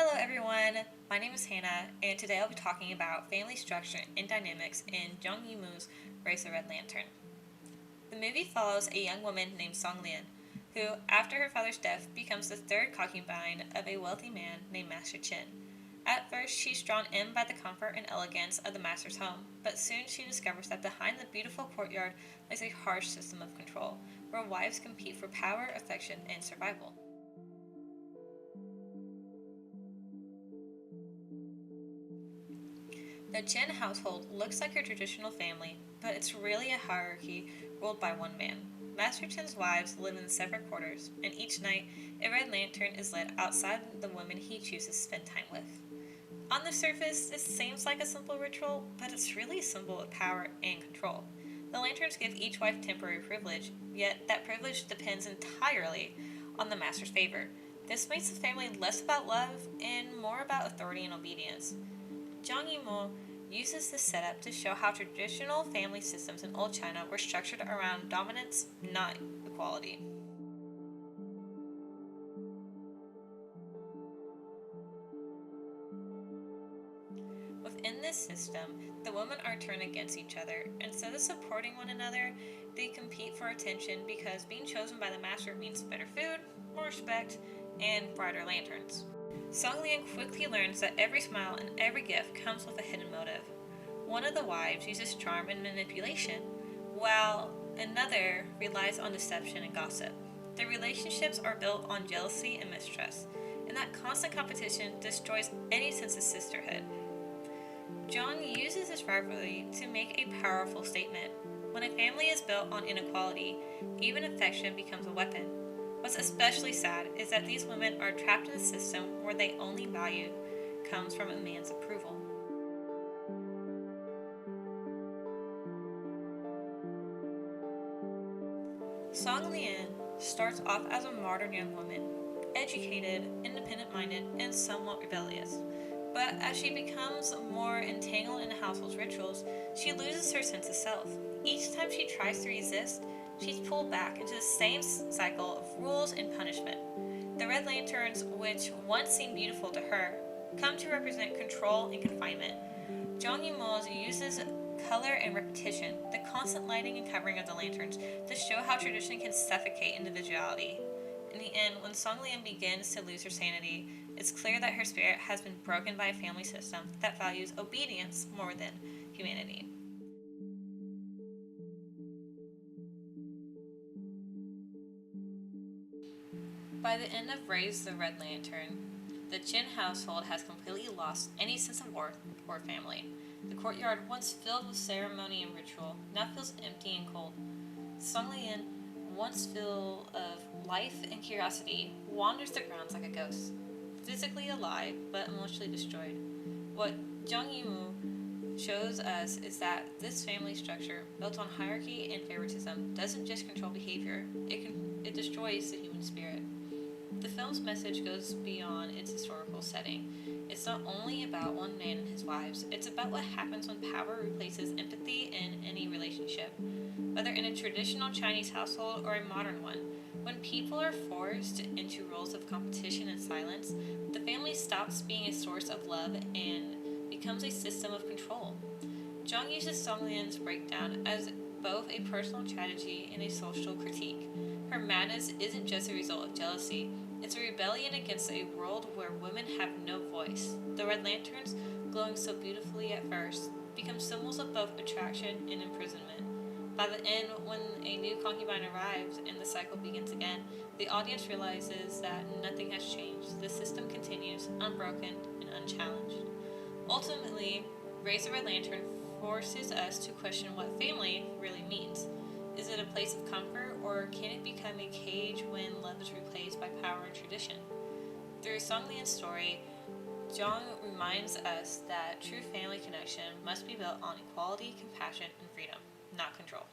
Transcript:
Hello everyone, my name is Hannah, and today I'll be talking about family structure and dynamics in Zhang Yimou's Race the Red Lantern. The movie follows a young woman named Song Lian, who, after her father's death, becomes the third concubine of a wealthy man named Master Chen. At first, she's drawn in by the comfort and elegance of the master's home, but soon she discovers that behind the beautiful courtyard lies a harsh system of control, where wives compete for power, affection, and survival. The Chen household looks like a traditional family, but it's really a hierarchy ruled by one man. Master Chen's wives live in separate quarters, and each night a red lantern is lit outside the women he chooses to spend time with. On the surface, this seems like a simple ritual, but it's really a symbol of power and control. The lanterns give each wife temporary privilege, yet that privilege depends entirely on the master's favor. This makes the family less about love and more about authority and obedience. Zhang Yimou uses this setup to show how traditional family systems in Old China were structured around dominance, not equality. Within this system, the women are turned against each other. Instead of supporting one another, they compete for attention because being chosen by the master means better food, more respect, and brighter lanterns. Song Lian quickly learns that every smile and every gift comes with a hidden motive. One of the wives uses charm and manipulation, while another relies on deception and gossip. Their relationships are built on jealousy and mistrust, and that constant competition destroys any sense of sisterhood. Zhang uses this rivalry to make a powerful statement. When a family is built on inequality, even affection becomes a weapon. What's especially sad is that these women are trapped in a system where their only value comes from a man's approval. Song Lian starts off as a modern young woman, educated, independent-minded, and somewhat rebellious. But as she becomes more entangled in the household's rituals, she loses her sense of self. Each time she tries to resist, she's pulled back into the same cycle of rules and punishment. The red lanterns, which once seemed beautiful to her, come to represent control and confinement. Zhang Yimou uses color and repetition, the constant lighting and covering of the lanterns, to show how tradition can suffocate individuality. In the end, when Song Lian begins to lose her sanity, it's clear that her spirit has been broken by a family system that values obedience more than humanity. By the end of Raise the Red Lantern, the Chen household has completely lost any sense of worth or family. The courtyard, once filled with ceremony and ritual, now feels empty and cold. Song Lian, once full of life and curiosity, wanders the grounds like a ghost, physically alive but emotionally destroyed. What Zhang Yimou shows us is that this family structure, built on hierarchy and favoritism, doesn't just control behavior, it destroys the human spirit. The film's message goes beyond its historical setting. It's not only about one man and his wives, it's about what happens when power replaces empathy in any relationship. Whether in a traditional Chinese household or a modern one, when people are forced into roles of competition and silence, the family stops being a source of love and becomes a system of control. Zhang uses Song Lian's breakdown as both a personal tragedy and a social critique. Her madness isn't just a result of jealousy, it's a rebellion against a world where women have no voice. The red lanterns, glowing so beautifully at first, become symbols of both attraction and imprisonment. By the end, when a new concubine arrives and the cycle begins again, the audience realizes that nothing has changed. The system continues, unbroken and unchallenged. Ultimately, Raise the Red Lantern forces us to question what family really means. Is it a place of comfort, or can it become a cage when love is replaced by power and tradition? Through Song Lian's story, Zhang reminds us that true family connection must be built on equality, compassion, and freedom, not control.